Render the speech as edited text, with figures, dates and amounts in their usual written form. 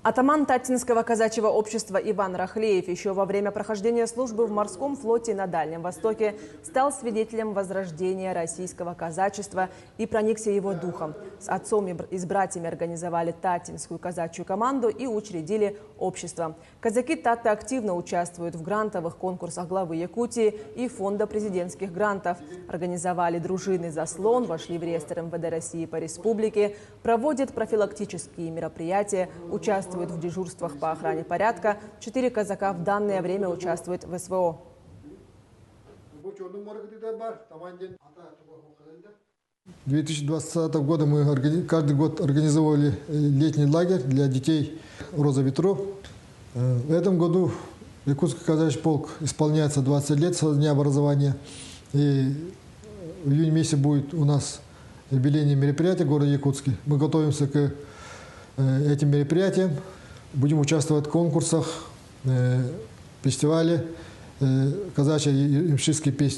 Атаман Татинского казачьего общества Иван Рахлеев еще во время прохождения службы в морском флоте на Дальнем Востоке стал свидетелем возрождения российского казачества и проникся его духом. С отцом и с братьями организовали Татинскую казачью команду и учредили общество. Казаки Таты активно участвуют в грантовых конкурсах главы Якутии и фонда президентских грантов. Организовали дружины «Заслон», вошли в реестр МВД России по республике, проводят профилактические мероприятия, участвуют в дежурствах по охране порядка. 4 казака в данное время участвуют в СВО. В 2020 году мы каждый год организовывали летний лагерь для детей «Роза ветров». В этом году Якутский казачий полк исполняется 20 лет со дня образования. И в июне месяце будет у нас юбилейное мероприятие в городе Якутске. Мы готовимся к этим мероприятиям. Будем участвовать в конкурсах, фестивале казачьей и ямшистской песни.